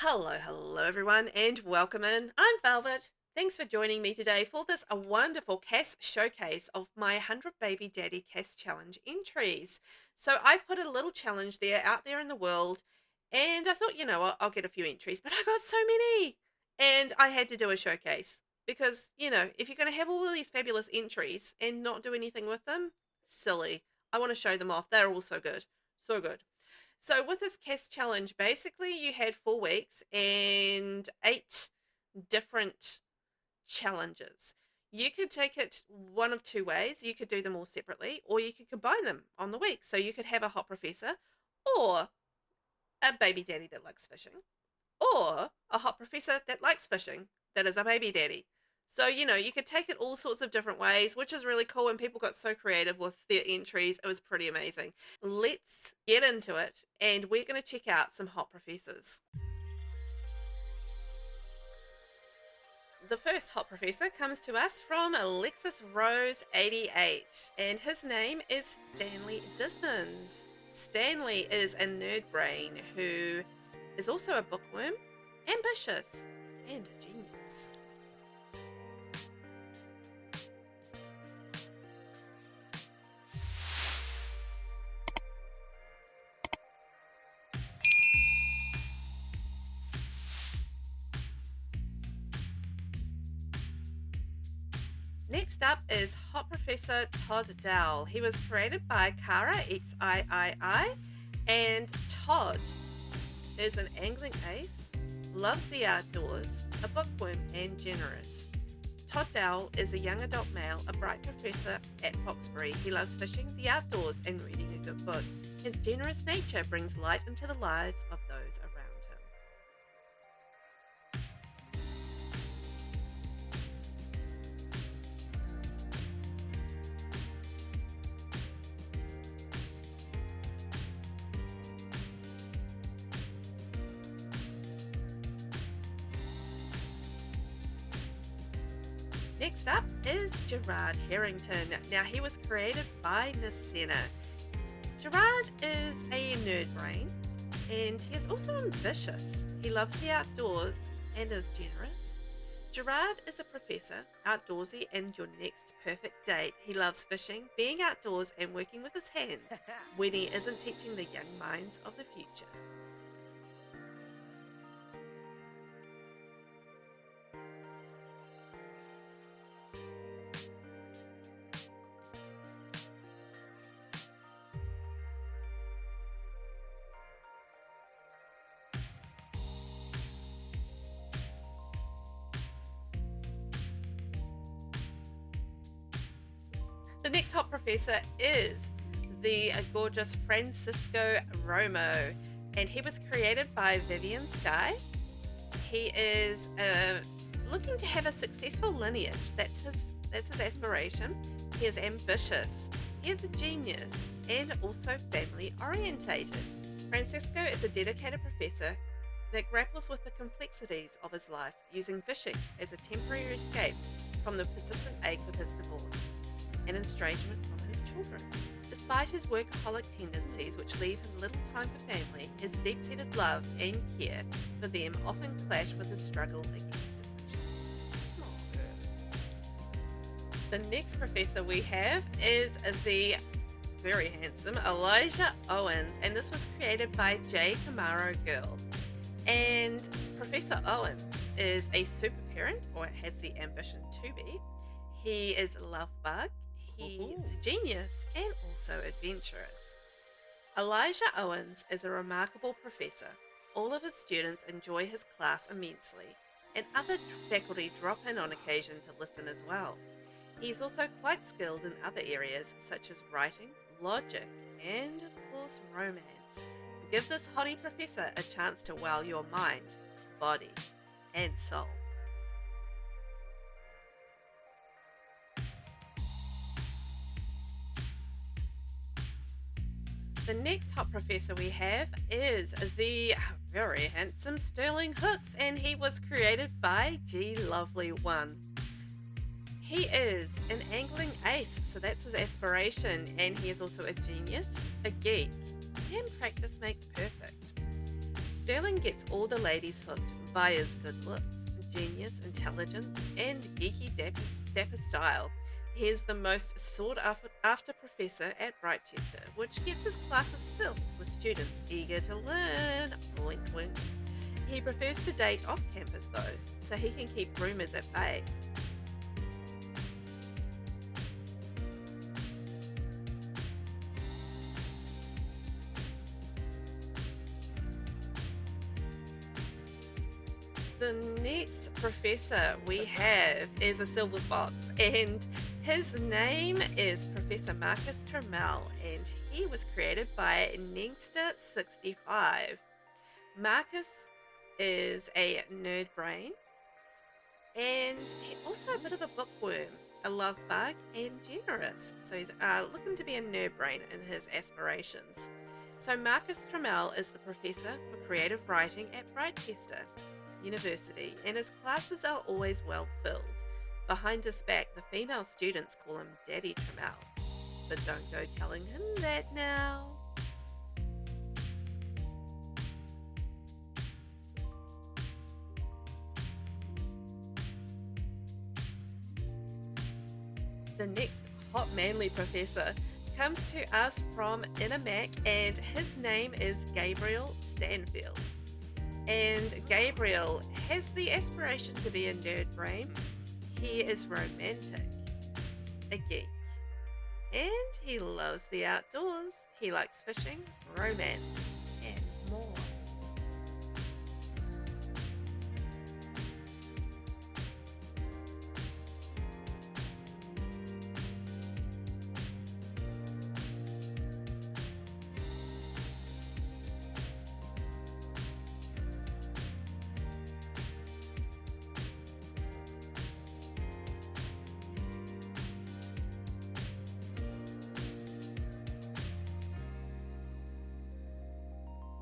Hello everyone, and welcome in. I'm Velvet. Thanks for joining me today for this a wonderful CAS showcase of my 100 Baby Daddy CAS challenge entries. So I put a little challenge there out there in the world, and I thought, I'll get a few entries, but I got so many, and I had to do a showcase because, if you're going to have all of these fabulous entries and not do anything with them, silly. I want to show them off. They're all so good, so good. So with this CAS challenge, basically you had 4 weeks and 8 different challenges. You could take it one of two ways. You could do them all separately, or you could combine them on the week. So you could have a hot professor, or a baby daddy that likes fishing, or a hot professor that likes fishing that is a baby daddy. So, you could take it all sorts of different ways, which is really cool. And people got so creative with their entries. It was pretty amazing. Let's get into it, and we're going to check out some hot professors. The first hot professor comes to us from Alexis Rose 88, and his name is Stanley Desmond. Stanley is a nerd brain who is also a bookworm, ambitious, and a genius. Next up is Hot Professor Todd Dowell. He was created by Kara XIII, and Todd is an angling ace, loves the outdoors, a bookworm, and generous. Todd Dowell is a young adult male, a bright professor at Foxbury. He loves fishing, the outdoors, and reading a good book. His generous nature brings light into the lives of those around him. Next up is Gerard Harrington. Now, he was created by Nasena. Gerard is a nerd brain, and he is also ambitious. He loves the outdoors and is generous. Gerard is a professor, outdoorsy, and your next perfect date. He loves fishing, being outdoors, and working with his hands when he isn't teaching the young minds of the future. The next hot professor is the gorgeous Francisco Romo, and he was created by Vivian Sky. He is looking to have a successful lineage. That's his aspiration. He is ambitious. He is a genius and also family orientated. Francisco is a dedicated professor that grapples with the complexities of his life, using fishing as a temporary escape from the persistent ache of his divorce and estrangement from his children. Despite his workaholic tendencies, which leave him little time for family, his deep-seated love and care for them often clash with his struggle against depression. The next professor we have is the very handsome Elijah Owens, and this was created by J. Camaro Girl. And Professor Owens is a super parent, or has the ambition to be. He is a love bug. He is a genius and also adventurous. Elijah Owens is a remarkable professor. All of his students enjoy his class immensely, and other faculty drop in on occasion to listen as well. He's also quite skilled in other areas such as writing, logic, and of course romance. Give this hottie professor a chance to wow your mind, body, and soul. The next hot professor we have is the very handsome Sterling Hooks, and he was created by G Lovely One. He is an angling ace, so that's his aspiration, and he is also a genius, a geek, and practice makes perfect. Sterling gets all the ladies hooked by his good looks, genius, intelligence, and geeky dapper style. He is the most sought after professor at Brightchester, which gets his classes filled with students eager to learn. Wink, wink. He prefers to date off campus though, so he can keep rumours at bay. The next professor we have is a silver fox, and his name is Professor Marcus Trammell, and he was created by Ningster65. Marcus is a nerd brain, and also a bit of a bookworm, a love bug, and generous. So he's looking to be a nerd brain in his aspirations. So Marcus Trammell is the professor for creative writing at Brightchester University, and his classes are always well filled. Behind his back, the female students call him Daddy Trammell, but don't go telling him that now. The next hot manly professor comes to us from Innermac, and his name is Gabriel Stanfield. And Gabriel has the aspiration to be a nerd brain. He is romantic, a geek, and he loves the outdoors. He likes fishing, romance, and more.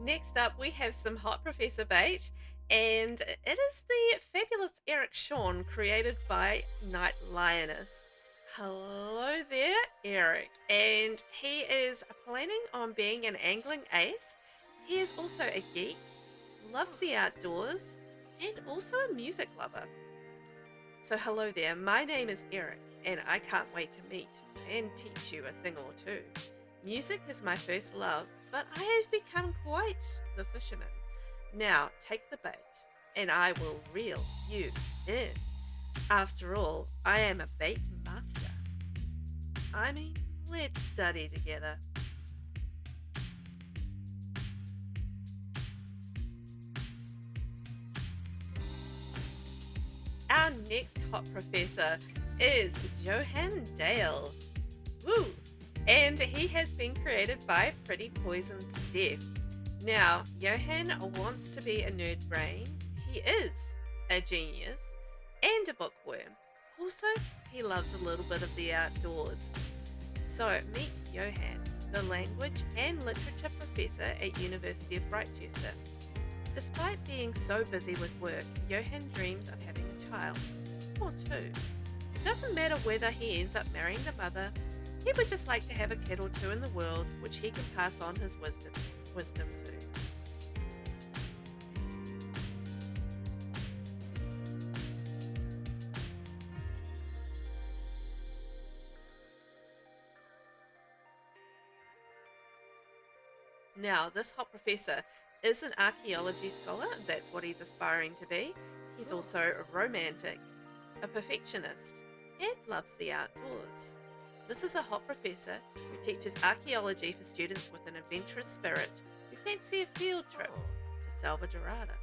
Next up, we have some hot Professor Bait, and it is the fabulous Eric Shawn, created by Night Lioness. Hello there, Eric. And he is planning on being an angling ace. He is also a geek, loves the outdoors, and also a music lover. So hello there, my name is Eric, and I can't wait to meet and teach you a thing or two. Music is my first love, but I have become quite the fisherman. Now take the bait, and I will reel you in. After all, I am a bait master. I mean, let's study together. Our next hot professor is Johann Dale. Woo! And he has been created by Pretty Poison Steph. Now, Johann wants to be a nerd brain. He is a genius and a bookworm. Also, he loves a little bit of the outdoors. So, meet Johann, the language and literature professor at University of Brightchester. Despite being so busy with work, Johann dreams of having a child, or two. Doesn't matter whether he ends up marrying the mother. He would just like to have a kid or two in the world, which he can pass on his wisdom to. Now, this hot professor is an archaeology scholar. That's what he's aspiring to be. He's also a romantic, a perfectionist, and loves the outdoors. This is a hot professor who teaches archaeology for students with an adventurous spirit who fancy a field trip to Selva Dorada.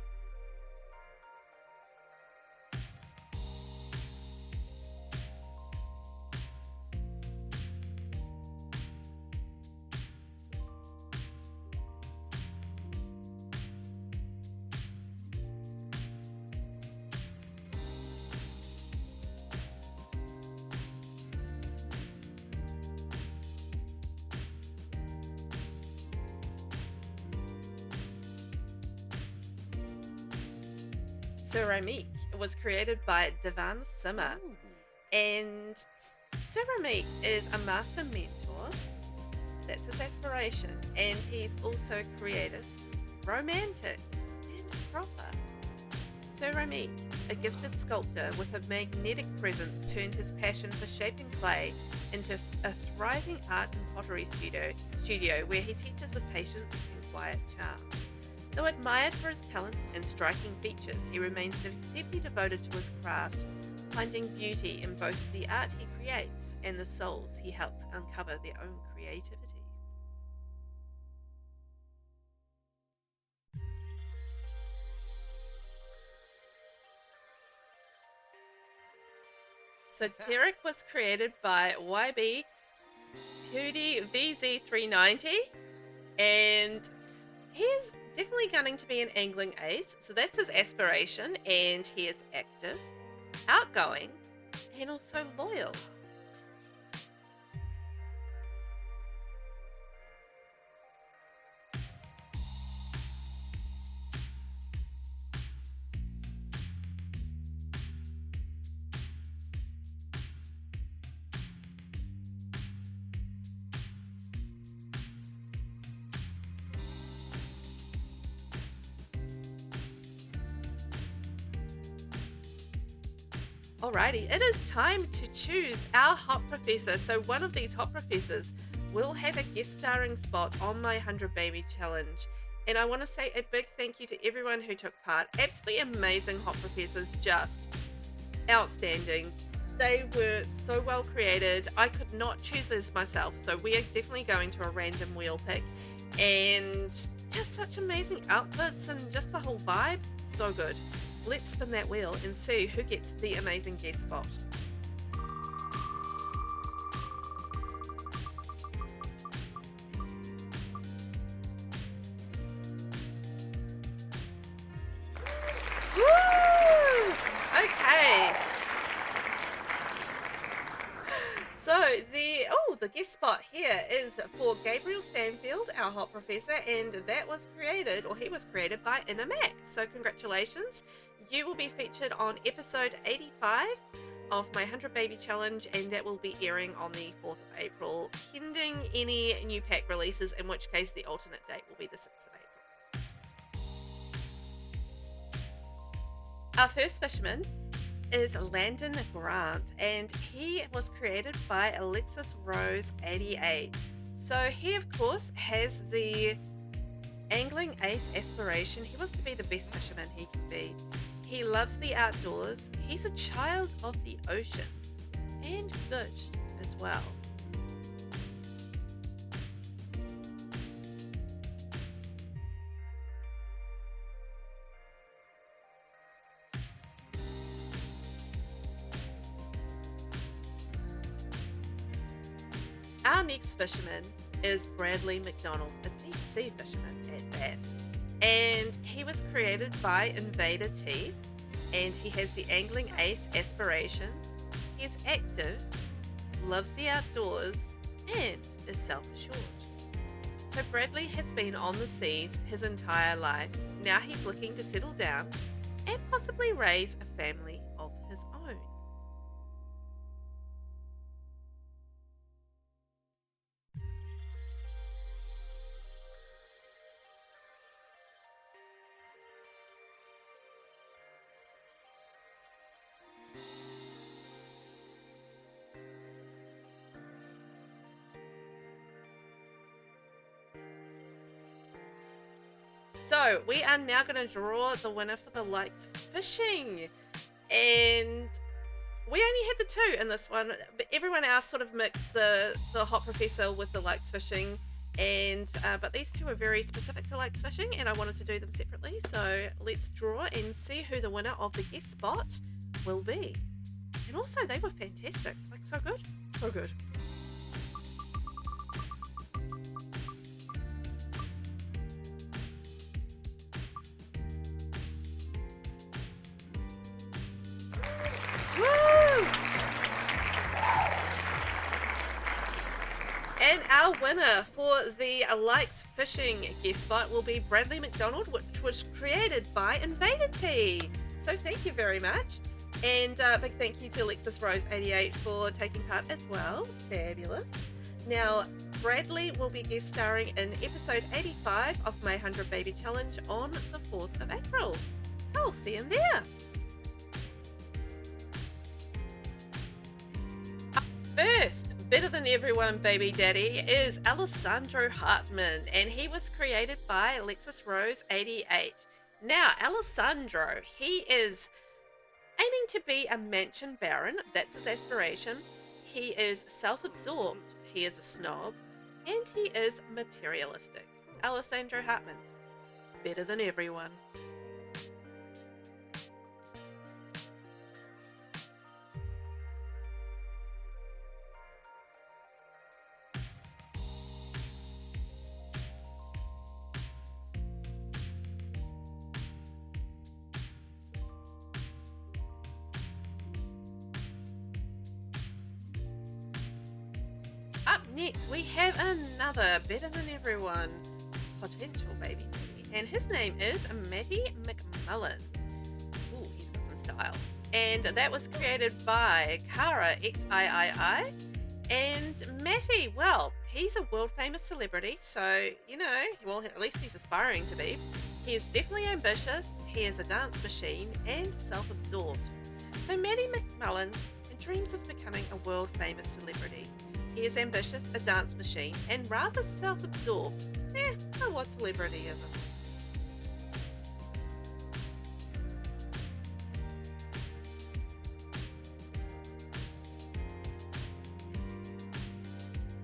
Ceramique was created by Devan Simmer, and Ceramique is a master mentor. That's his aspiration, and he's also creative, romantic, proper. Sir Remy, a gifted sculptor with a magnetic presence, turned his passion for shaping clay into a thriving art and pottery studio where he teaches with patience and quiet charm. Though admired for his talent and striking features, he remains deeply devoted to his craft, finding beauty in both the art he creates and the souls he helps uncover their own creativity. So Terek was created by YB VZ390, and he's definitely gunning to be an angling ace, so that's his aspiration, and he is active, outgoing, and also loyal. Alrighty, it is time to choose our hot professor. So one of these hot professors will have a guest starring spot on my 100 Baby Challenge. And I want to say a big thank you to everyone who took part. Absolutely amazing hot professors, just outstanding. They were so well created. I could not choose this myself, so we are definitely going to a random wheel pick. And just such amazing outfits and just the whole vibe, so good. Let's spin that wheel and see who gets the amazing guest spot. Woo! Okay. So the guest spot here is for Gabriel Stanfield, our hot professor, and that was created, or he was created by Inner Mac. So congratulations. You will be featured on episode 85 of my 100 Baby Challenge, and that will be airing on the 4th of April, pending any new pack releases, in which case the alternate date will be the 6th of April. Our first fisherman is Landon Grant, and he was created by Alexis Rose 88. So he of course has the angling ace aspiration. He wants to be the best fisherman he can be. He loves the outdoors. He's a child of the ocean and fish as well. Our next fisherman is Bradley McDonald, a deep sea fisherman at that. And he was created by VelvettB, and he has the angling ace aspiration. He is active, loves the outdoors, and is self-assured. So Bradley has been on the seas his entire life. Now he's looking to settle down and possibly raise a family of his own. So we are now going to draw the winner for the likes fishing, and we only had the two in this one, but everyone else sort of mixed the hot professor with the likes fishing, and but these two are very specific to likes fishing, and I wanted to do them separately. So let's draw and see who the winner of the guest spot will be. And also they were fantastic, like so good, so good. And our winner for the Likes Fishing guest spot will be Bradley McDonald, which was created by VelvettB. So thank you very much. And big thank you to Alexis Rose 88 for taking part as well. Fabulous. Now, Bradley will be guest starring in episode 85 of my 100 Baby Challenge on the 4th of April. So I'll see him there. Up first, better than everyone Baby Daddy is Alessandro Hartman, and he was created by Alexis Rose 88. Now, Alessandro, he is aiming to be a mansion baron. That's his aspiration. He is self-absorbed, he is a snob, and he is materialistic. Alessandro Hartman, better than everyone. Up next, we have another better than everyone potential baby daddy, and his name is Matty McMullen. Ooh, he's got some style. And that was created by Cara XIII. And Matty, well, he's a world famous celebrity, so, you know, well, at least he's aspiring to be. He is definitely ambitious, he is a dance machine, and self-absorbed. So Matty McMullen dreams of becoming a world famous celebrity. He is ambitious, a dance machine, and rather self-absorbed. What celebrity isn't?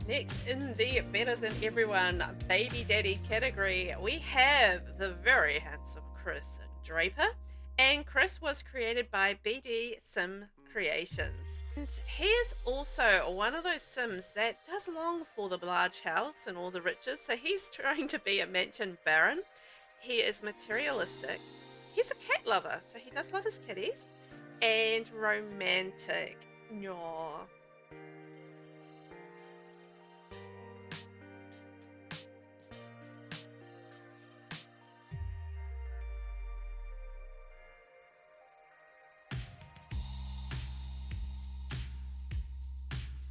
Next, in the better than everyone baby daddy category, we have the very handsome Chris Draper. And Chris was created by BD Sim Creations. And he is also one of those Sims that does long for the large house and all the riches. So he's trying to be a mansion baron. He is materialistic. He's a cat lover, so he does love his kitties. And romantic. Aww.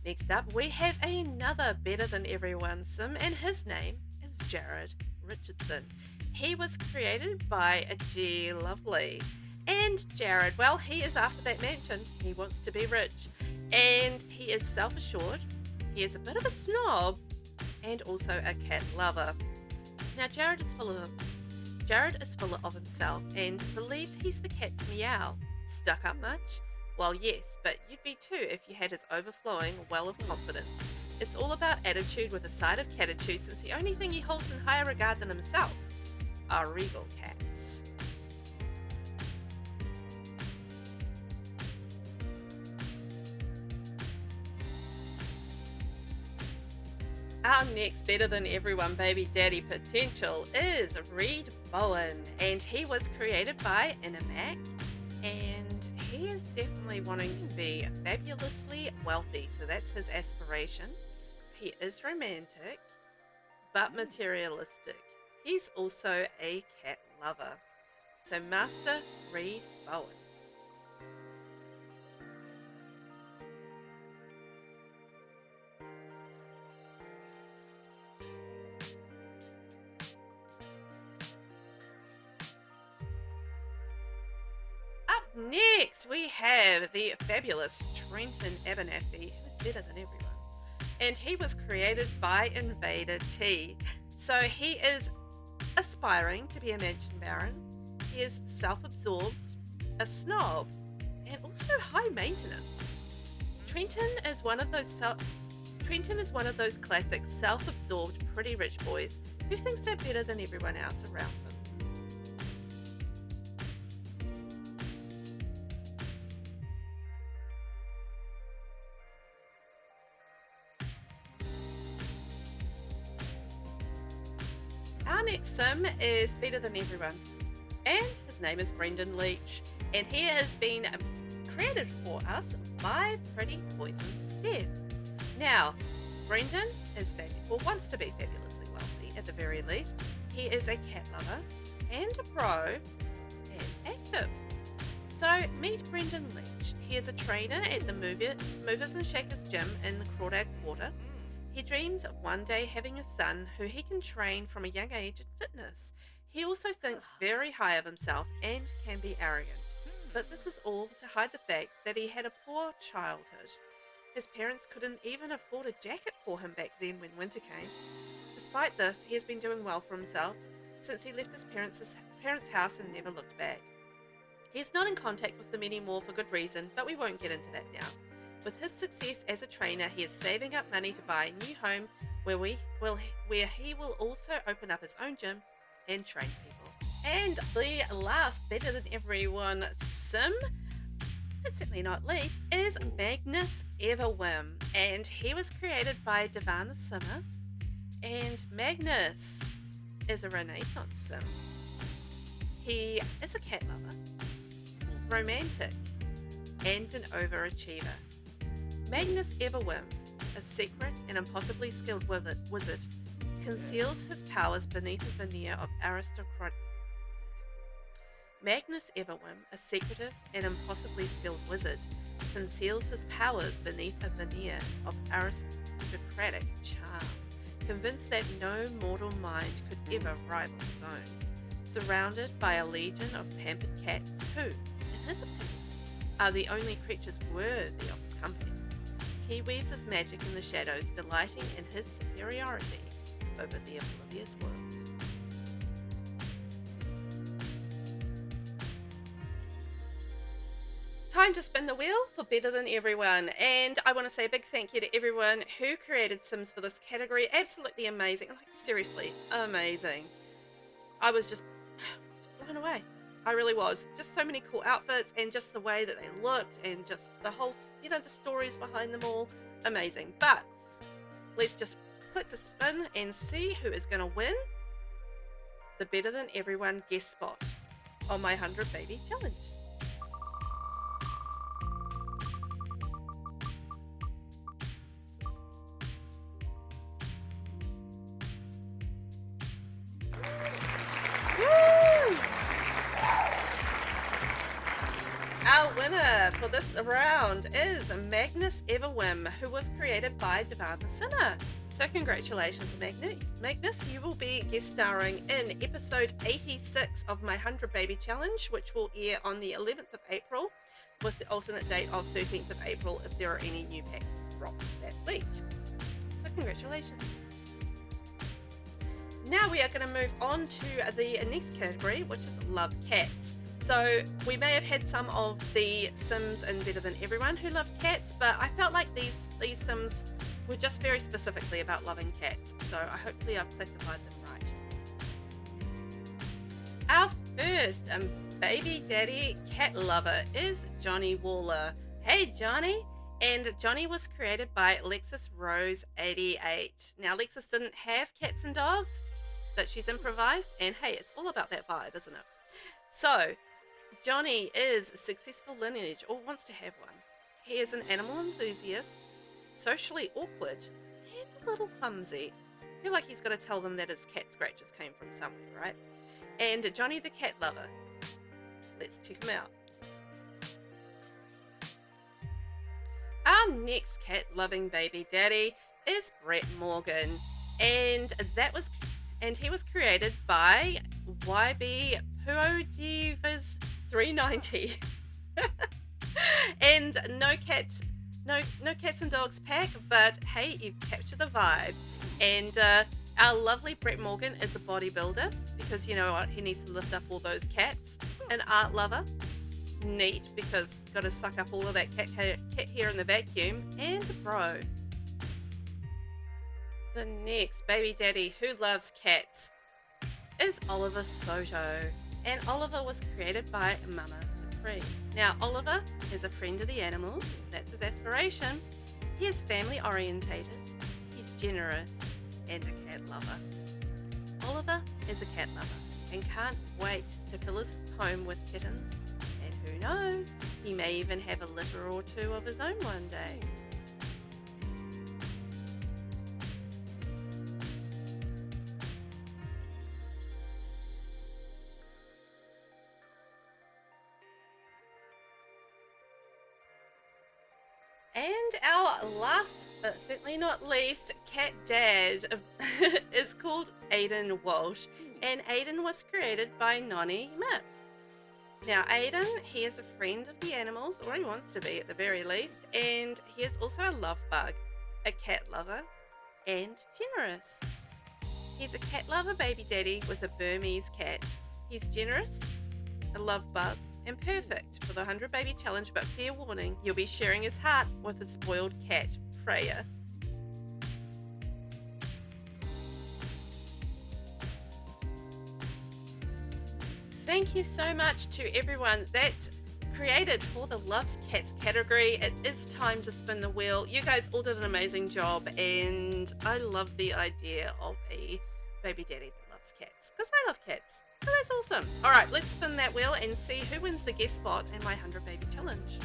Next up, we have another better than everyone Sim, and his name is Jared Richardson. He was created by a G Lovely. And Jared, well, he is after that mansion. He wants to be rich. And he is self-assured. He is a bit of a snob and also a cat lover. Now, Jared is full of himself and believes he's the cat's meow. Stuck up much? Well, yes, but you'd be too if you had his overflowing well of confidence. It's all about attitude with a side of catitude, since the only thing he holds in higher regard than himself are regal cats. Our next better than everyone baby daddy potential is Reed Bowen, and he was created by Inamac, and he is definitely wanting to be fabulously wealthy, so that's his aspiration. He is romantic, but materialistic. He's also a cat lover. So Master Reed Bowen. Next, we have the fabulous Trenton Abernathy, who's better than everyone. And he was created by Invader T. So he is aspiring to be a mansion baron. He is self-absorbed, a snob, and also high maintenance. Trenton is one of those classic self-absorbed, pretty rich boys who thinks they're better than everyone else around them. Our next Sim is better than everyone, and his name is Brendan Leach, and he has been created for us by Pretty Poison Steph. Now, Brendan is wants to be fabulously wealthy at the very least. He is a cat lover and a pro and active. So meet Brendan Leach. He is a trainer at the Movers and Shakers gym in Crawdad Quarter. He dreams of one day having a son who he can train from a young age in fitness. He also thinks very high of himself and can be arrogant. But this is all to hide the fact that he had a poor childhood. His parents couldn't even afford a jacket for him back then when winter came. Despite this, he has been doing well for himself since he left his parents' house and never looked back. He is not in contact with them anymore for good reason, but we won't get into that now. With his success as a trainer, he is saving up money to buy a new home where he will also open up his own gym and train people. And the last better than everyone sim, but certainly not least, is Magnus Everwim, and he was created by Devan the Simmer. And Magnus is a Renaissance sim. He is a cat lover, romantic, and an overachiever. Magnus Everwim, a secret and impossibly skilled wizard, conceals his powers beneath a veneer of aristocrat. Magnus Everwim, a secretive and impossibly skilled wizard, conceals his powers beneath a veneer of aristocratic charm, convinced that no mortal mind could ever rival his own. Surrounded by a legion of pampered cats who, in his opinion, are the only creatures worthy of his company, he weaves his magic in the shadows, delighting in his superiority over the oblivious world. Time to spin the wheel for Better Than Everyone, and I want to say a big thank you to everyone who created Sims for this category. Absolutely amazing, like seriously amazing. I was just blown away. I really was. Just so many cool outfits and just the way that they looked and just the whole, the stories behind them all. Amazing. But let's just click to spin and see who is going to win the Better Than Everyone guest spot on my 100 Baby Challenge. Our winner for this round is Magnus Everwim, who was created by Devan the Simmer. So congratulations, Magnus. You will be guest starring in episode 86 of my 100 Baby Challenge, which will air on the 11th of April, with the alternate date of 13th of April if there are any new packs dropped that week. So congratulations. Now we are going to move on to the next category, which is Love Cats. So we may have had some of the Sims in Better Than Everyone who love cats, but I felt like these Sims were just very specifically about loving cats. So hopefully I've classified them right. Our first Baby Daddy cat lover is Johnny Waller. Hey Johnny! And Johnny was created by Alexis Rose 88. Now Alexis didn't have cats and dogs, but she's improvised, and hey, it's all about that vibe, isn't it? So Johnny is a successful lineage, or wants to have one. He is an animal enthusiast, socially awkward, and a little clumsy. I feel like he's got to tell them that his cat scratches came from somewhere, right? And Johnny the cat lover. Let's check him out. Our next cat-loving baby daddy is Brett Morgan, and he was created by YB Puodivas 390. And no cats and dogs pack, but hey, you've captured the vibe. And our lovely Brett Morgan is a bodybuilder, because you know what, he needs to lift up all those cats. An art lover, neat, because got to suck up all of that cat hair in the vacuum. And a bro. The next baby daddy who loves cats is Oliver Soto, and Oliver was created by Mama Dupree. Now Oliver is a friend of the animals, that's his aspiration. He is family orientated, he's generous, and a cat lover. Oliver is a cat lover and can't wait to fill his home with kittens, and who knows, he may even have a litter or two of his own one day. And our last, but certainly not least, cat dad is called Aidan Walsh, and Aidan was created by Nonnie Mipp. Now, Aidan, he is a friend of the animals, or he wants to be at the very least, and he is also a love bug, a cat lover, and generous. He's a cat lover baby daddy with a Burmese cat. He's generous, a love bug, and perfect for the 100 baby challenge, but fair warning, you'll be sharing his heart with a spoiled cat, Freya. Thank you so much to everyone that created for the Loves Cats category. It is time to spin the wheel. You guys all did an amazing job, and I love the idea of a baby daddy that loves cats, because I love cats. So that's awesome. All right, let's spin that wheel and see who wins the guest spot in my 100 baby challenge.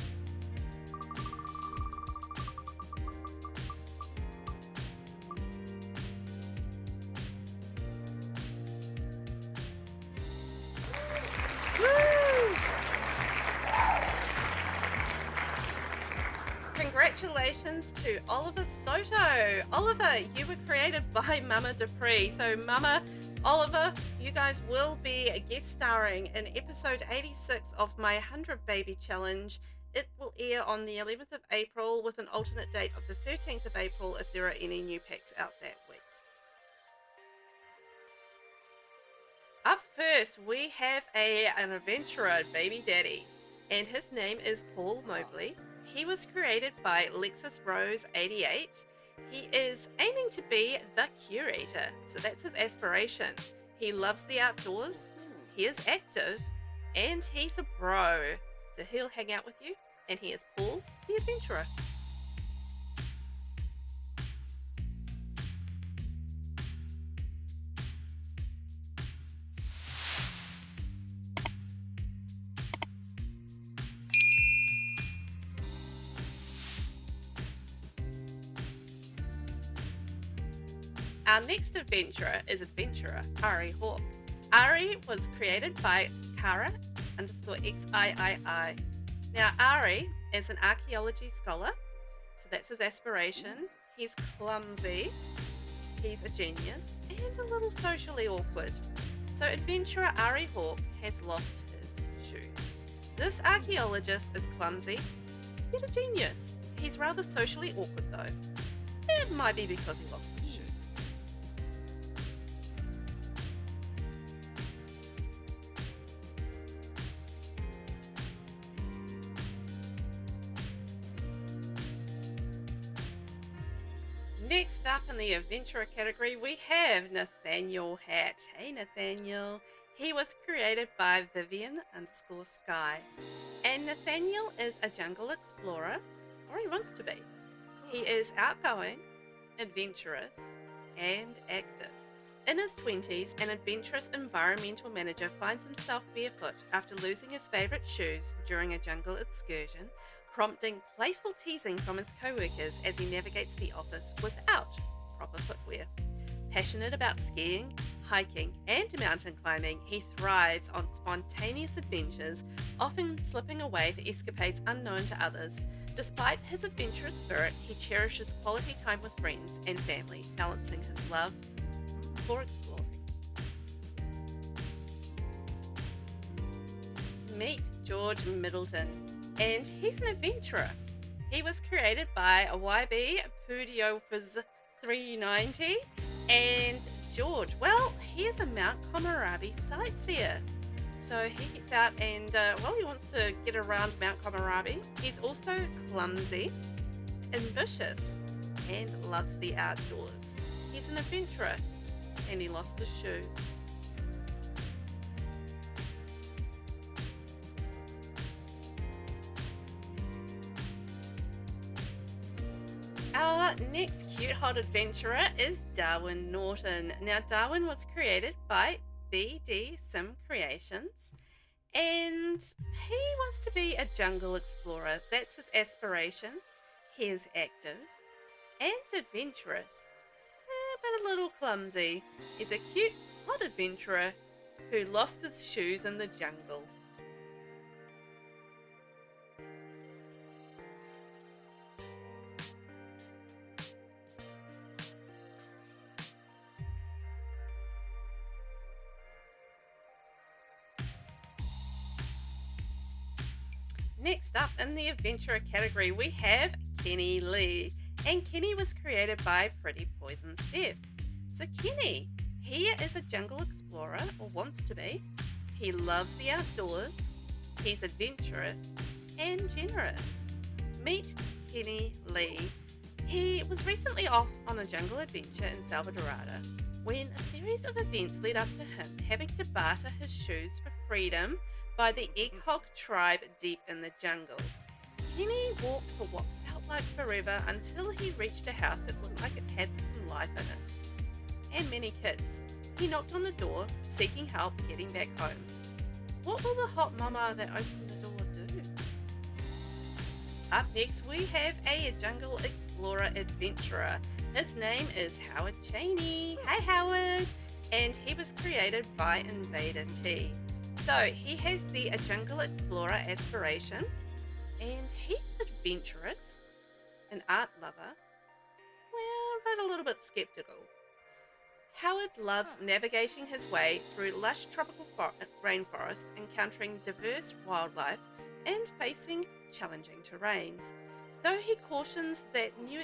Congratulations to Oliver Soto. Oliver, you were created by Mama Dupree. So Mama, Oliver, you guys will be guest starring in episode 86 of my 100 Baby Challenge. It will air on the 11th of April with an alternate date of the 13th of April if there are any new packs out that week. Up first, we have an adventurer baby daddy, and his name is Paul Mobley. He was created by Lexus Rose 88. He is aiming to be the curator, so that's his aspiration. He loves the outdoors, he is active, and he's a bro. So he'll hang out with you, and he is Paul the adventurer. Our next adventurer is adventurer Ari Hawk. Ari was created by Kara_XIII. Now Ari is an archaeology scholar, so that's his aspiration. He's clumsy, he's a genius, and a little socially awkward. So adventurer Ari Hawk has lost his shoes. This archaeologist is clumsy, yet a genius. He's rather socially awkward though. It might be because he lost his shoes. Next up in the adventurer category, we have Nathaniel Hat. Hey Nathaniel. He was created by Vivian_Sky. And Nathaniel is a jungle explorer, or he wants to be. He is outgoing, adventurous, and active. In his 20s, an adventurous environmental manager finds himself barefoot after losing his favourite shoes during a jungle excursion, prompting playful teasing from his co-workers as he navigates the office without proper footwear. Passionate about skiing, hiking, and mountain climbing, he thrives on spontaneous adventures, often slipping away for escapades unknown to others. Despite his adventurous spirit, he cherishes quality time with friends and family, balancing his love for exploring. Meet George Middleton, and he's an adventurer. He was created by YB Pudiofers 390, and George, well, he is a Mount Komorabi sightseer. So he gets out and, he wants to get around Mount Komorabi. He's also clumsy, ambitious, and loves the outdoors. He's an adventurer, and he lost his shoes. Our next cute hot adventurer is Darwin Norton. Now Darwin was created by BD Sim Creations, and he wants to be a jungle explorer. That's his aspiration. He is active and adventurous, but a little clumsy. He's a cute hot adventurer who lost his shoes in the jungle. Next up in the adventurer category, we have Kenny Lee. And Kenny was created by Pretty Poison Steph. So Kenny, he is a jungle explorer, or wants to be. He loves the outdoors, he's adventurous, and generous. Meet Kenny Lee. He was recently off on a jungle adventure in Salvadorada when a series of events led up to him having to barter his shoes for freedom by the Egghog tribe deep in the jungle. Kenny walked for what felt like forever until he reached a house that looked like it had some life in it. And many kids. He knocked on the door, seeking help getting back home. What will the hot mama that opened the door do? Up next, we have a jungle explorer adventurer. His name is Howard Chaney. Hey Howard! And he was created by VelvettB. So he has the jungle explorer aspiration, and he's adventurous, an art lover, well, but a little bit skeptical. Howard loves navigating his way through lush tropical rainforests, encountering diverse wildlife, and facing challenging terrains. Though he cautions that new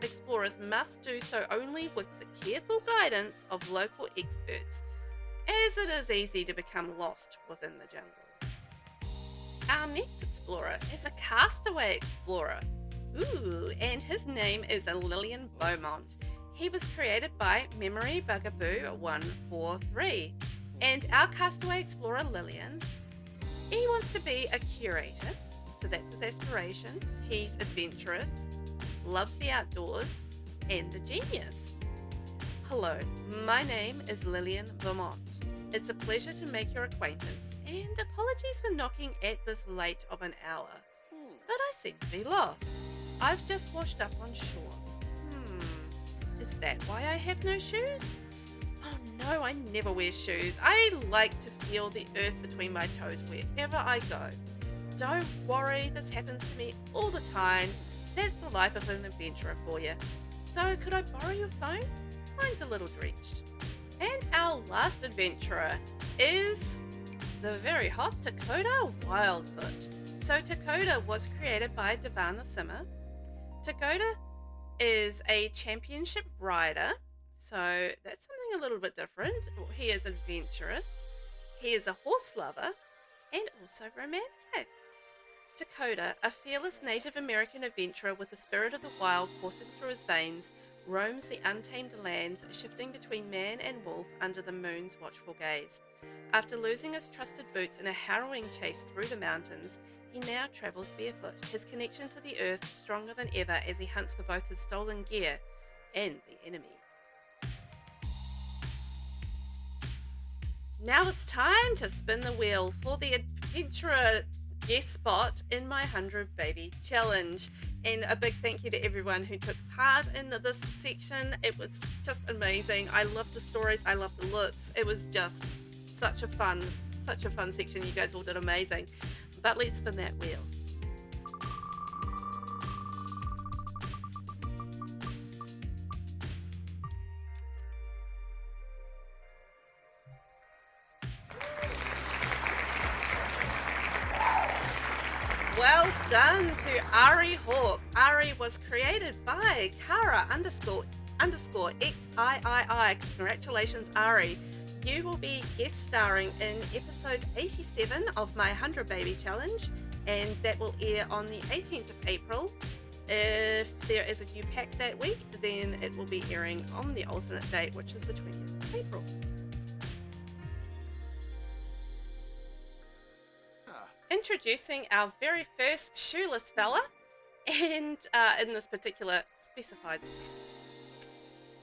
explorers must do so only with the careful guidance of local experts, as it is easy to become lost within the jungle. Our next explorer is a castaway explorer. Ooh, and his name is Lillian Beaumont. He was created by Memory Bugaboo 143. And our castaway explorer Lillian, he wants to be a curator, so that's his aspiration. He's adventurous, loves the outdoors, and a genius. Hello, my name is Lillian Beaumont. It's a pleasure to make your acquaintance, and apologies for knocking at this late of an hour. But I seem to be lost. I've just washed up on shore. Is that why I have no shoes? Oh no, I never wear shoes. I like to feel the earth between my toes wherever I go. Don't worry, this happens to me all the time. That's the life of an adventurer for you. So could I borrow your phone? Mine's a little drenched. And our last adventurer is the very hot Dakota Wildfoot. So Dakota was created by Devan the Simmer. Dakota is a championship rider, so that's something a little bit different. He is adventurous, he is a horse lover, and also romantic. Dakota, a fearless Native American adventurer with the spirit of the wild coursing through his veins, roams the untamed lands, shifting between man and wolf under the moon's watchful gaze. After losing his trusted boots in a harrowing chase through the mountains, he now travels barefoot, his connection to the earth stronger than ever as he hunts for both his stolen gear and the enemy. Now it's time to spin the wheel for the adventurer guest spot in my 100 Baby Challenge. And a big thank you to everyone who took part in this section. It was just amazing. I loved the stories, I loved the looks. It was just such a fun section. You guys all did amazing. But let's spin that wheel. Well done to Ari Hawk. Ari was created by Kara __XIII. Congratulations, Ari. You will be guest starring in episode 87 of my 100 Baby Challenge, and that will air on the 18th of April. If there is a new pack that week, then it will be airing on the alternate date, which is the 20th of April. Introducing our very first shoeless fella, and in this particular specified.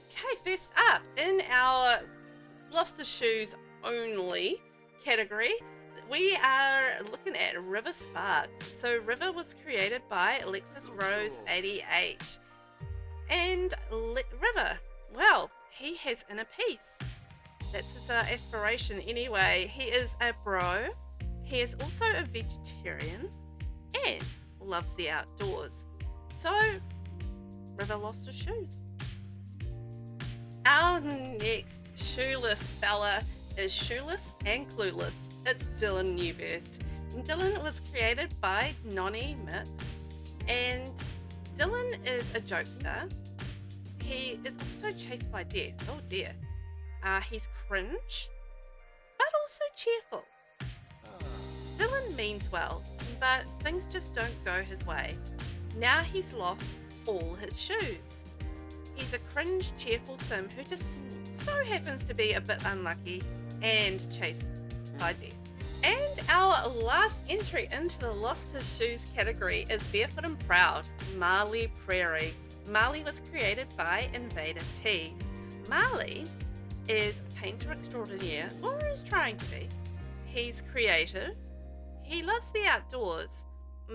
Okay, first up in our Lost His Shoes only category, we are looking at River Sparks. So River was created by Alexis Rose 88. And River, well, he has inner peace. That's his aspiration anyway. He is a bro. He is also a vegetarian and loves the outdoors. So River lost his shoes. Our next shoeless fella is shoeless and clueless. It's Dylan Newburst. Dylan was created by Nonny Mip, and Dylan is a jokester. He is also chased by death. Oh dear. He's cringe, but also cheerful. Dylan means well, but things just don't go his way. Now he's lost all his shoes. He's a cringe, cheerful sim who just so happens to be a bit unlucky and chased by death. And our last entry into the Lost His Shoes category is Barefoot and Proud, Marley Prairie. Marley was created by VelvettB. Marley is a painter extraordinaire, or is trying to be. He's creative. He loves the outdoors,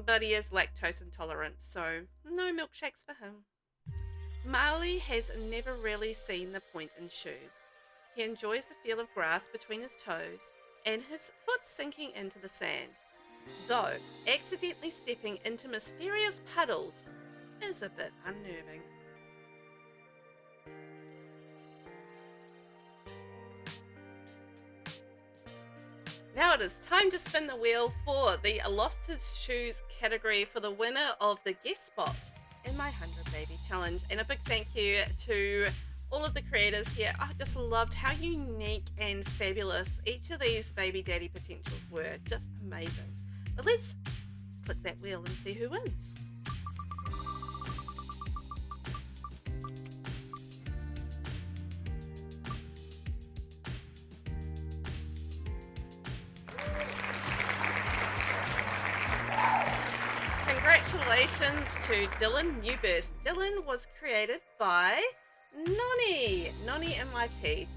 but he is lactose intolerant, so no milkshakes for him. Marley has never really seen the point in shoes. He enjoys the feel of grass between his toes and his foot sinking into the sand, though accidentally stepping into mysterious puddles is a bit unnerving. Now it is time to spin the wheel for the Lost His Shoes category for the winner of the guest spot in my 100 Baby Challenge. And a big thank you to all of the creators here. I just loved how unique and fabulous each of these Baby Daddy potentials were. Just amazing. But let's click that wheel and see who wins. Congratulations to Dylan Newburst. Dylan was created by Nonny MIP,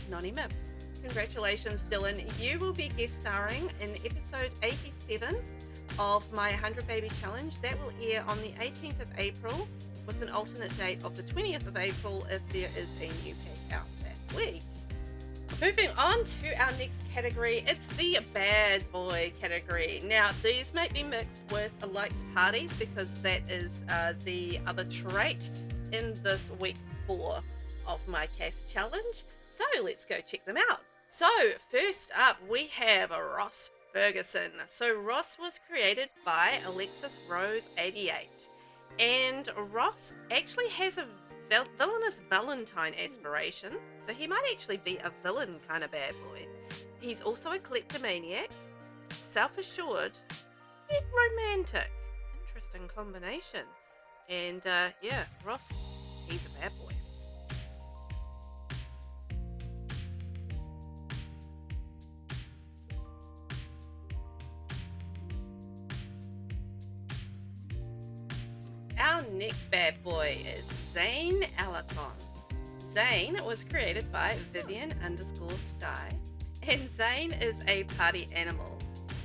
Nonny Mip. Congratulations, Dylan. You will be guest starring in episode 87 of my 100 Baby Challenge. That will air on the 18th of April with an alternate date of the 20th of April if there is a new pack out that week. Moving on to our next category, it's the bad boy category. Now, these may be mixed with likes parties because that is the other trait in this week 4 of my CAS challenge. So let's go check them out. So first up, we have Ross Ferguson. So Ross was created by Alexis Rose 88, and Ross actually has a villainous Valentine aspiration, so he might actually be a villain kind of bad boy. He's also a kleptomaniac, self-assured, yet romantic. Interesting combination. And yeah, Ross, he's a bad boy. Our next bad boy is Zane Alaton. Zane was created by Vivian_Sky, and Zane is a party animal.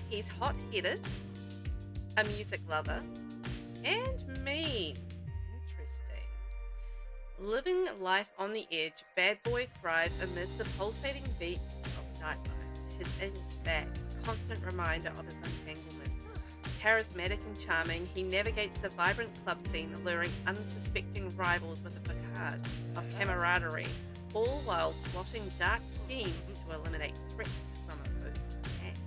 He's hot-headed, a music lover, and mean. Interesting. Living life on the edge, bad boy thrives amid the pulsating beats of nightlife. His in back, constant reminder of his entanglements. Charismatic and charming, he navigates the vibrant club scene, luring unsuspecting rivals with a facade of camaraderie, all while plotting dark schemes to eliminate threats from opposing gangs.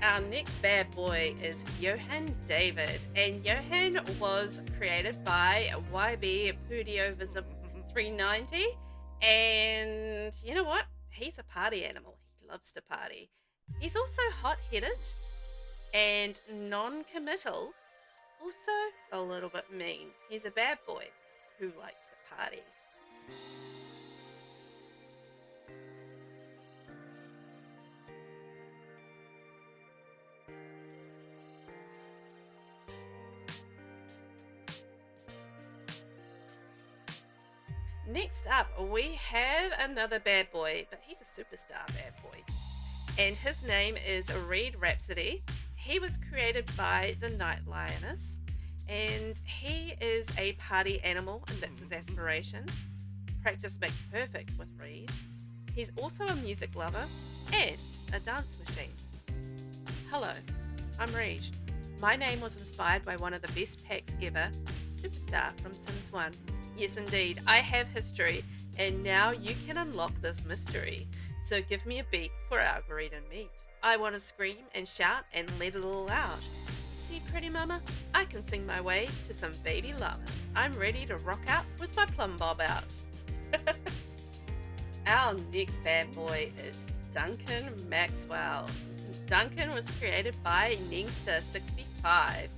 Our next bad boy is Johan David, and Johan was created by YB Pudio Visit 390, and you know what? He's a party animal. He loves to party. He's also hot-headed and non-committal, also a little bit mean. He's a bad boy who likes to party. Next up, we have another bad boy, but he's a superstar bad boy. And his name is Reed Rhapsody. He was created by the Night Lioness, and he is a party animal, and that's his aspiration. Practice makes perfect with Reed. He's also a music lover and a dance machine. Hello, I'm Reed. My name was inspired by one of the best packs ever, Superstar from Sims 1. Yes, indeed, I have history, and now you can unlock this mystery. So give me a beat for our greet and meet. I want to scream and shout and let it all out. See, pretty mama, I can sing my way to some baby llamas. I'm ready to rock out with my plumb bob out. Our next bad boy is Duncan Maxwell. Duncan was created by Ningster65.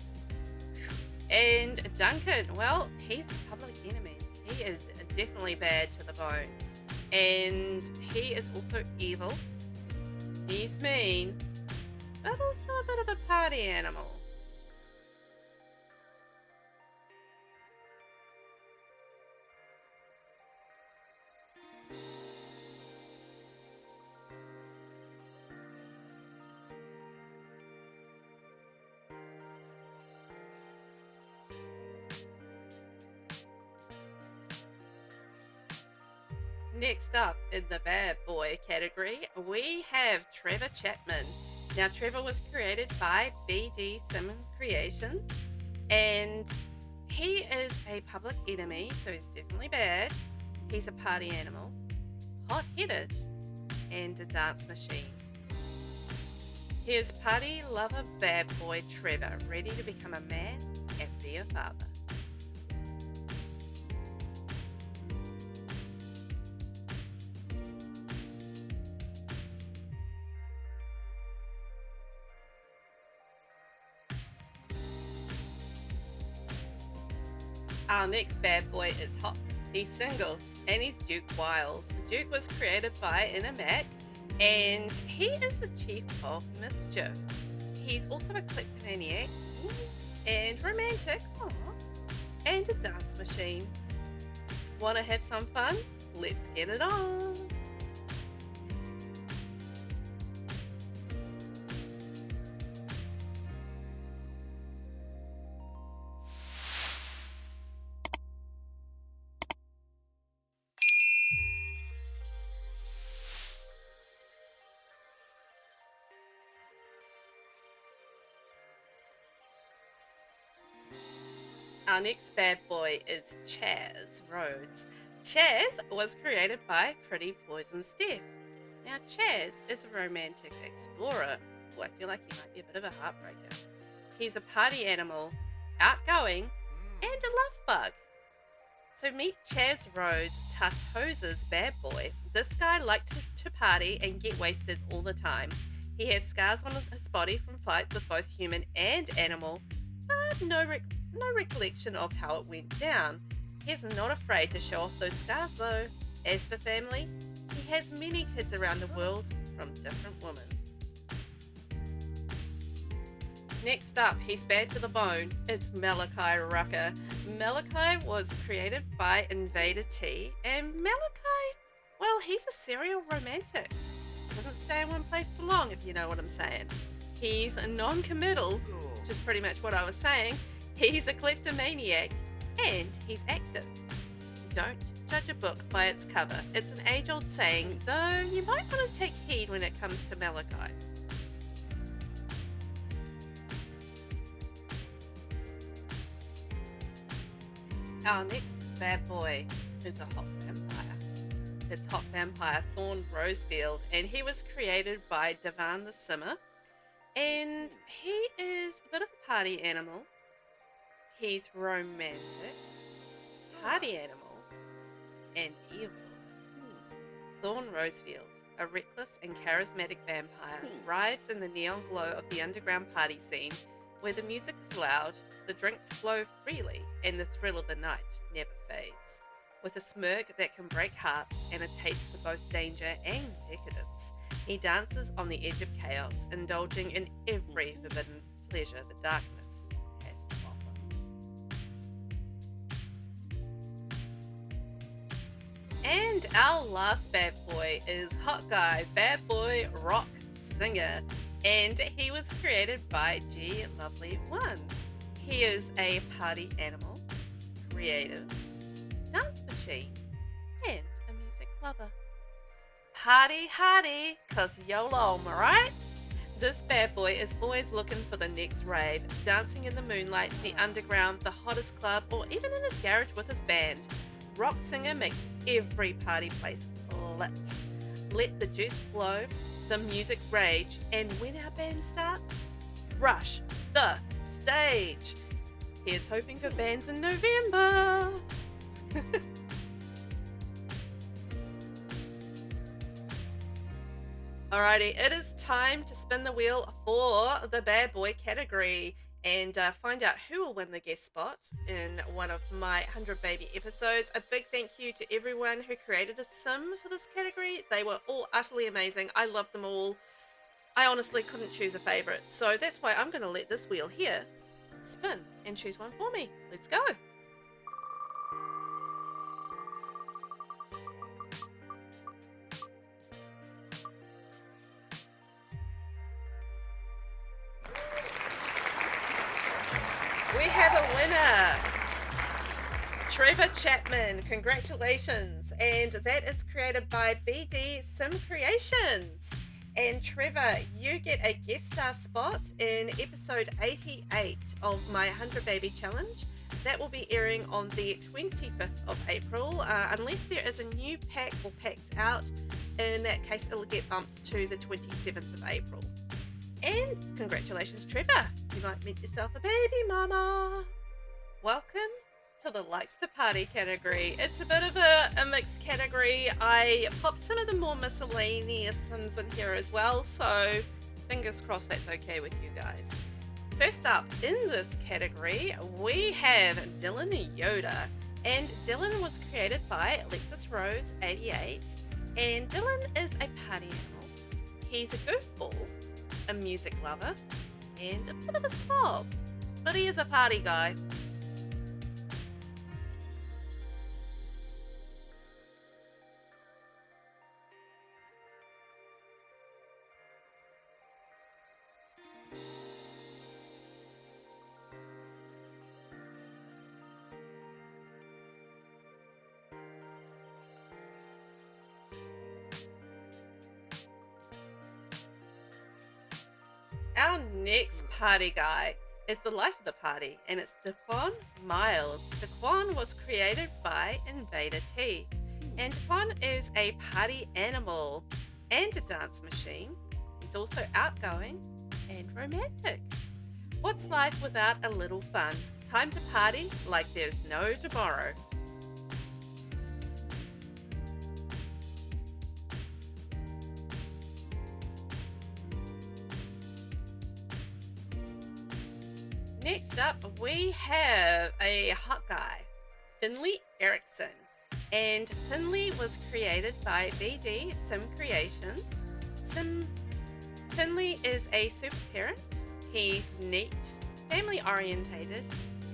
And Duncan, well, he's a public enemy. He is definitely bad to the bone. And he is also evil. He's mean, but also a bit of a party animal. Next up in the bad boy category, we have Trevor Chapman. Now, Trevor was created by BD Simmons Creations, and he is a public enemy, so he's definitely bad. He's a party animal, hot-headed, and a dance machine. Here's party lover bad boy Trevor, ready to become a man and be a father. Our next bad boy is hot. He's single and he's Duke Wiles. Duke was created by Mac, and he is the chief of mischief. He's also a kleptomaniac and romantic, and a dance machine. Want to have some fun? Let's get it on. Our next bad boy is Chaz Rhodes. Chaz was created by Pretty Poison Steph. Now, Chaz is a romantic explorer. I feel like he might be a bit of a heartbreaker. He's a party animal, outgoing, and a love bug. So meet Chaz Rhodes, Tartosa's bad boy. This guy likes to party and get wasted all the time. He has scars on his body from fights with both human and animal, but no recollection of how it went down. He's not afraid to show off those scars though. As for family, he has many kids around the world from different women. Next up, he's bad to the bone. It's Malachi Rucker. Malachi was created by Invader T, and Malachi, well, he's a serial romantic. Doesn't stay in one place for long, if you know what I'm saying. He's a non-committal, which is pretty much what I was saying. He's a kleptomaniac, and he's active. Don't judge a book by its cover. It's an age-old saying, though you might want to take heed when it comes to Malachi. Our next bad boy is a hot vampire. It's hot vampire Thorn Rosefield, and he was created by Devan the Simmer, and he is a bit of a party animal. He's romantic, party animal, and evil. Thorn Rosefield, a reckless and charismatic vampire, arrives in the neon glow of the underground party scene, where the music is loud, the drinks flow freely, and the thrill of the night never fades. With a smirk that can break hearts and a taste for both danger and decadence, he dances on the edge of chaos, indulging in every forbidden pleasure the darkness has to offer. And our last bad boy is hot guy, bad boy rock singer, and he was created by G Lovely One. He is a party animal, creative, dance machine, and a music lover. Party hardy, cause YOLO, am I right? This bad boy is always looking for the next rave, dancing in the moonlight, the underground, the hottest club, or even in his garage with his band. Rock singer makes every party place lit. let the juice flow, the music rage, and when our band starts, rush the stage. Here's hoping for bands in November. Alrighty, it is time to spin the wheel for the bad boy category and find out who will win the guest spot in one of my 100 Baby episodes. A big thank you to everyone who created a sim for this category. They were all utterly amazing. I loved them all. I honestly couldn't choose a favorite, so that's why I'm going to let this wheel here spin and choose one for me. Let's go. We have a winner, Trevor Chapman. Congratulations. And that is created by BD Sim Creations. And Trevor, you get a guest star spot in episode 88 of my 100 Baby Challenge. That will be airing on the 25th of April, unless there is a new pack or packs out. In that case, it'll get bumped to the 27th of April. And congratulations, Trevor. You might meet yourself a baby mama. Welcome to the Likes to Party category. It's a bit of a mixed category. I popped some of the more miscellaneous sims in here as well, so fingers crossed that's okay with you guys. First up in this category, we have Dylan Yoda. And Dylan was created by Alexis Rose 88. And Dylan is a party animal. He's a goofball, a music lover, and a bit of a snob, but he is a party guy. Our next party guy is the life of the party, and it's Daquan Miles. Daquan was created by VelvettB, and Daquan is a party animal and a dance machine. He's also outgoing and romantic. What's life without a little fun? Time to party like there's no tomorrow. Next up, we have a hot guy, Finley Erickson. And Finley was created by BD Sim Creations. Finley is a super parent. He's neat, family orientated,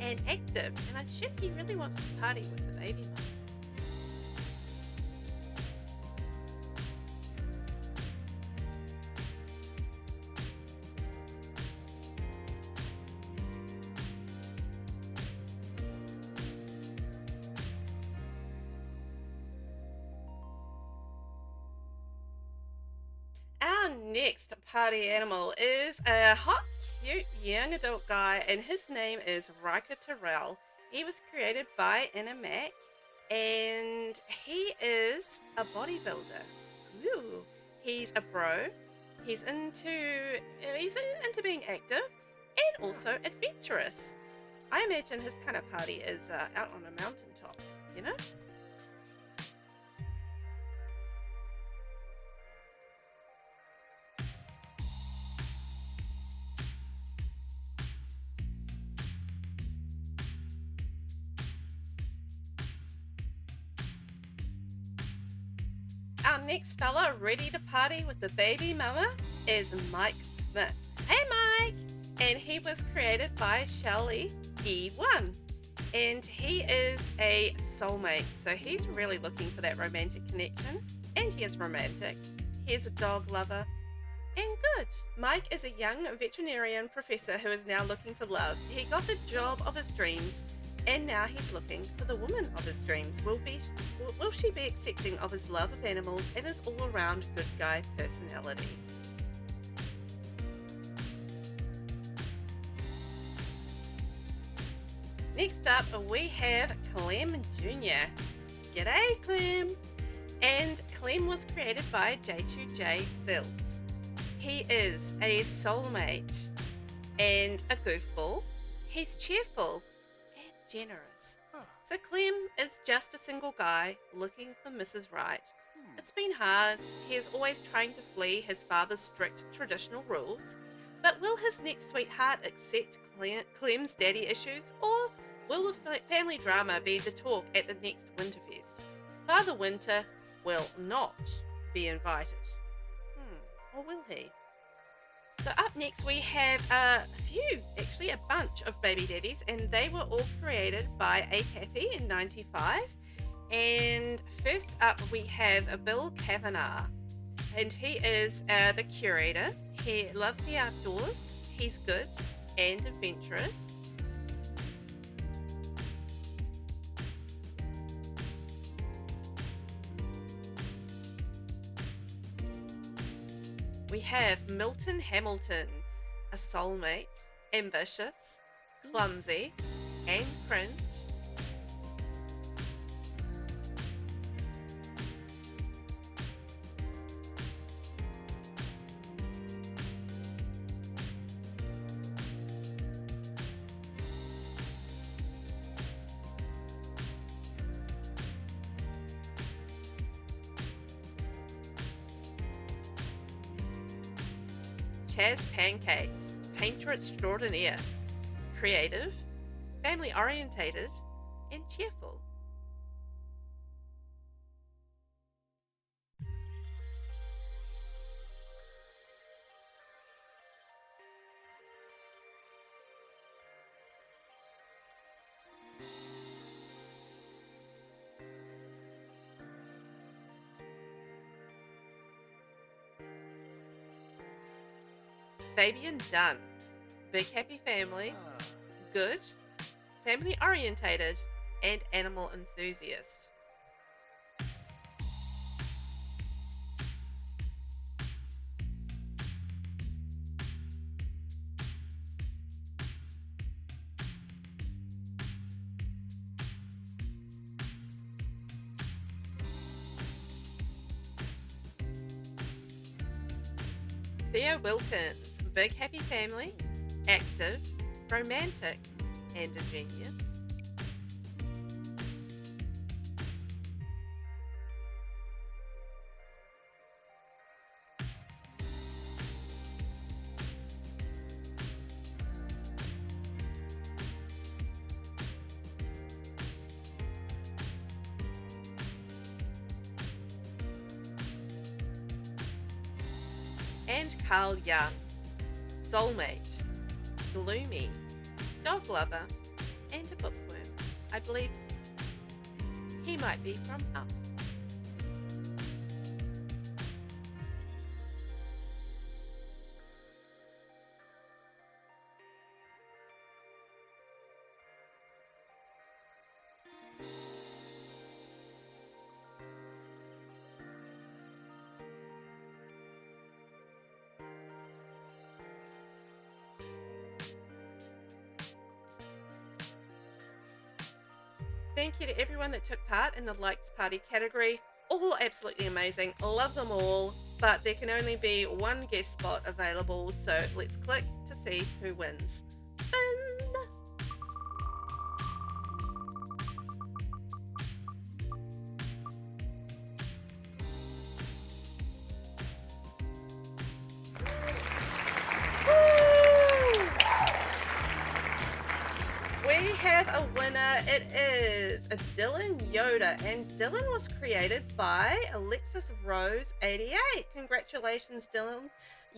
and active. And I think he really wants to party with the baby mum. Our next party animal is a hot, cute young adult guy, and his name is Riker Terrell. He was created by Anna Mac, and he is a bodybuilder. Ooh. He's a bro. He's into being active and also adventurous. I imagine his kind of party is out on a mountaintop, you know? Our next fella ready to party with the baby mama is Mike Smith. Hey Mike! And he was created by Shelly E1. And he is a soulmate, so he's really looking for that romantic connection. And he is romantic. He's a dog lover. And good. Mike is a young veterinarian professor who is now looking for love. He got the job of his dreams, and now he's looking for the woman of his dreams. Will she be accepting of his love of animals and his all-around good guy personality? Next up, we have Clem Jr. G'day, Clem. And Clem was created by J2J Fields. He is a soulmate and a goofball. He's cheerful and generous. So Clem is just a single guy looking for Mrs. Right. It's been hard. He is always trying to flee his father's strict traditional rules. But will his next sweetheart accept Clem's daddy issues, or will the family drama be the talk at the next Winterfest? Father Winter will not be invited. Or will he? So up next we have a bunch of baby daddies, and they were all created by a Kathy in 95. And first up we have Bill Kavanagh, and he is the curator. He loves the outdoors, he's good and adventurous. We have Milton Hamilton, a soulmate, ambitious, clumsy, and cringe. Chaz Pancakes, painter extraordinaire, creative, family orientated, and cheerful. Fabian Dunn, big happy family, good, family orientated, and animal enthusiast. Theo Wilkins, big happy family, active, romantic, and ingenious. And Carl Young, soulmate, gloomy, dog lover, and a bookworm. I believe he might be from Up. Thank you to everyone that took part in the Likes Party category. All absolutely amazing. Love them all, but there can only be one guest spot available, so let's click to see who wins. Spin! We have a winner. It is a Dylan Yoda, and Dylan was created by Alexis Rose 88. Congratulations, Dylan.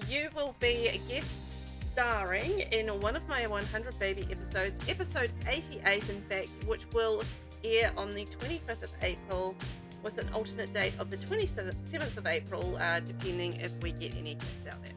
You will be a guest starring in one of my 100 Baby episodes, episode 88 in fact, which will air on the 25th of April with an alternate date of the 27th of April, depending if we get any kids out there.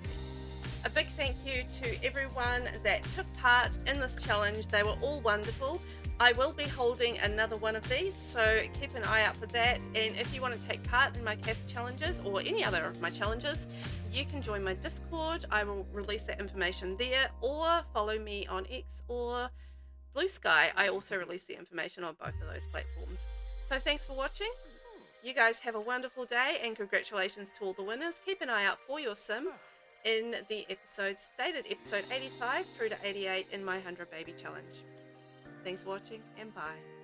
A big thank you to everyone that took part in this challenge. They were all wonderful. I will be holding another one of these, so keep an eye out for that. And if you want to take part in my CAS challenges or any other of my challenges, you can join my Discord. I will release that information there, or follow me on X or Blue Sky. I also release the information on both of those platforms. So thanks for watching. You guys have a wonderful day, and congratulations to all the winners. Keep an eye out for your sim in the episodes stated, episode 85 through to 88 in my 100 Baby Challenge. Thanks for watching, and bye.